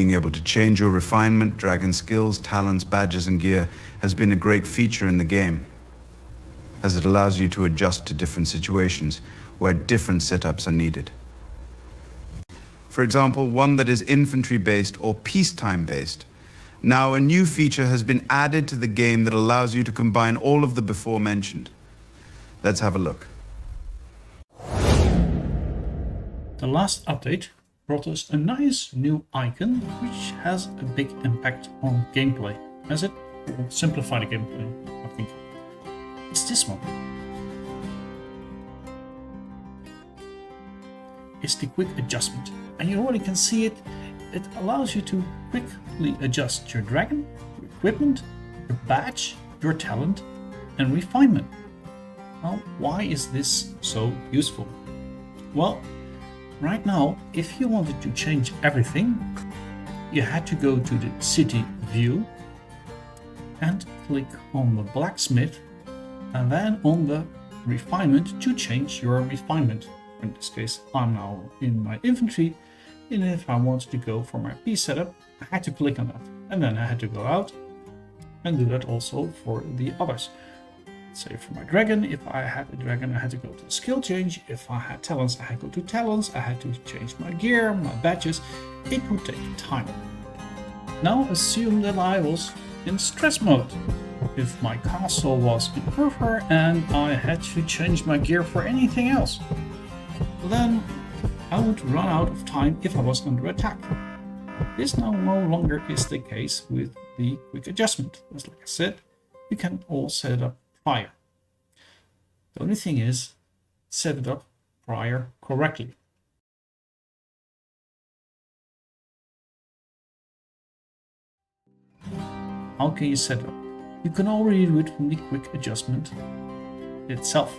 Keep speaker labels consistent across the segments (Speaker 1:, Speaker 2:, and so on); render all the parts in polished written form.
Speaker 1: Being able to change your refinement, dragon skills, talents, badges, and gear has been a great feature in the game, as it allows you to adjust to different situations where different setups are needed. For example, one that is infantry-based or peacetime-based. Now, a new feature has been added to the game that allows you to combine all of the before-mentioned. Let's have a look.
Speaker 2: The last update brought us a nice new icon, which has a big impact on gameplay, as it will simplify the gameplay, I think. It's this one. It's the quick adjustment, and you already can see it. It allows you to quickly adjust your dragon, your equipment, your badge, your talent, and refinement. Now, why is this so useful? Well, right now, if you wanted to change everything, you had to go to the city view and click on the blacksmith and then on the refinement to change your refinement. In this case, I'm now in my infantry, and if I wanted to go for my peace setup, I had to click on that, and then I had to go out and do that also for the others. Say for my dragon, if I had a dragon, I had to go to skill change. If I had talents, I had to go to talents. I had to change my gear, my badges. It would take time. Now assume that I was in stress mode. If my castle was in river and I had to change my gear for anything else, then I would run out of time if I was under attack. This now no longer is the case with the quick adjustment. As like I said, you can all set it up prior. The only thing is, set it up prior correctly. How can you set it up? You can already do it from the quick adjustment itself.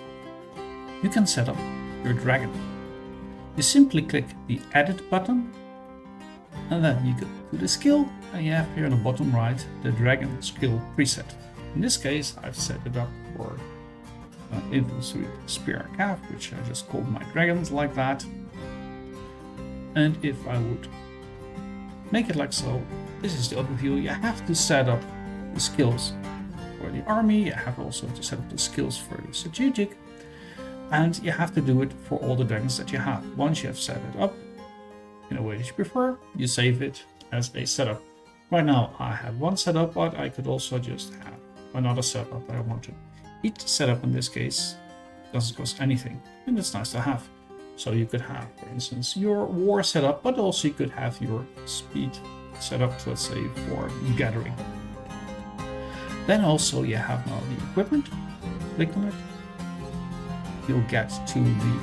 Speaker 2: You can set up your dragon. You simply click the edit button, and then you go to the skill, and you have here on the bottom right the dragon skill preset. In this case, I've set it up for infantry spear and calf, which I just called my dragons like that. And if I would make it like so, this is the overview. You have to set up the skills for the army. You have also to set up the skills for the strategic, and you have to do it for all the dragons that you have. Once you have set it up in a way that you prefer, you save it as a setup. Right now I have one setup, but I could also just have another setup that I want to. Each setup in this case doesn't cost anything, and it's nice to have. So you could have, for instance, your war setup, but also you could have your speed setup, let's say, for gathering. Then also you have now the equipment. Click on it. You'll get to the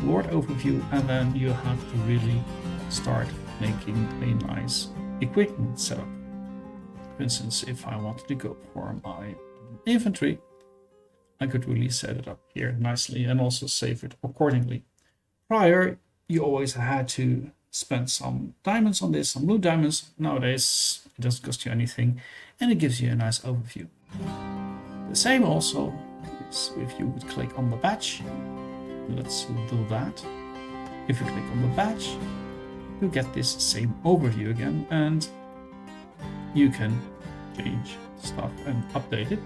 Speaker 2: Lord overview, and then you have to really start making a nice equipment setup. For instance, if I wanted to go for my infantry, I could really set it up here nicely and also save it accordingly. Prior, you always had to spend some diamonds on this, some blue diamonds. Nowadays, it doesn't cost you anything, and it gives you a nice overview. The same also is if you would click on the badge. Let's do that. If you click on the badge, you get this same overview again, and you can change stuff and update it.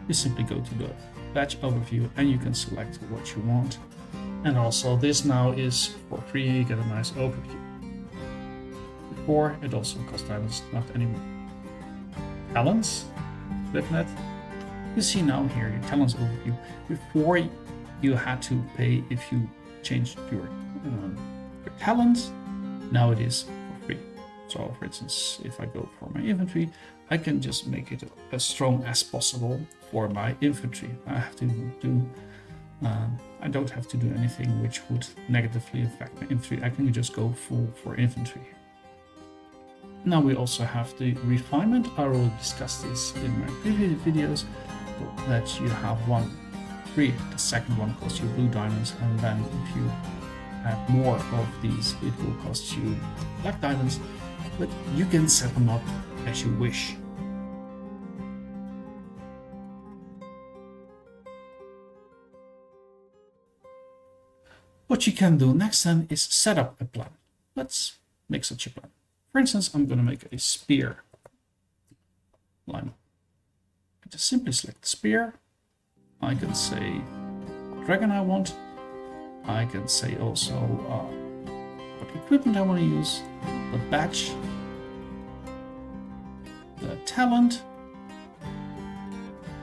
Speaker 2: You simply go to the badge overview and you can select what you want. And also this now is for free, you get a nice overview. Before, it also cost diamonds, not anymore. Talents, Flipnet. You see now here your talents overview. Before, you had to pay if you changed your talents. Now it is for free. So for instance, if I go for my infantry, I can just make it as strong as possible for my infantry. I don't have to do anything which would negatively affect my infantry. I can just go full for infantry. Now we also have the refinement. I already discussed this in my previous videos, that you have one free. The second one costs you blue diamonds, and then if you have more of these, it will cost you black diamonds, but you can set them up as you wish. What you can do next then is set up a plan. Let's make such a plan. For instance, I'm going to make a spear line. I just simply select the spear. I can say dragon I want. I can say also what equipment I want to use, the badge, the talent,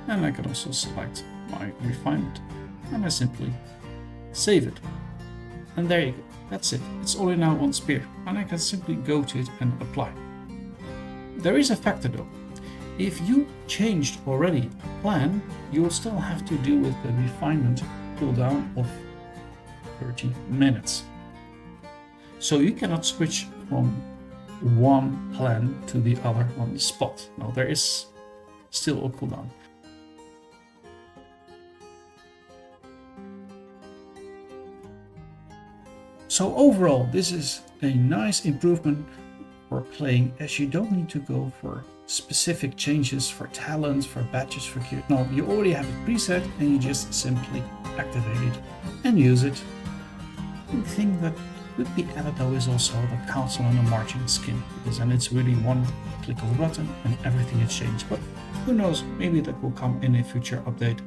Speaker 2: and I can also select my refinement, and I simply save it. And there you go, that's it. It's already now on spear, and I can simply go to it and apply. There is a factor though. If you changed already a plan, you will still have to deal with the refinement cooldown of 30 minutes. So you cannot switch from one plan to the other on the spot. No, there is still a cooldown. So overall, this is a nice improvement for playing, as you don't need to go for specific changes for talents, for badges, for gear. No, you already have it preset and you just simply activate it and use it. The thing that could be added though is also the council and the marching skin, because then it's really one click of a button and everything is changed. But who knows, maybe that will come in a future update.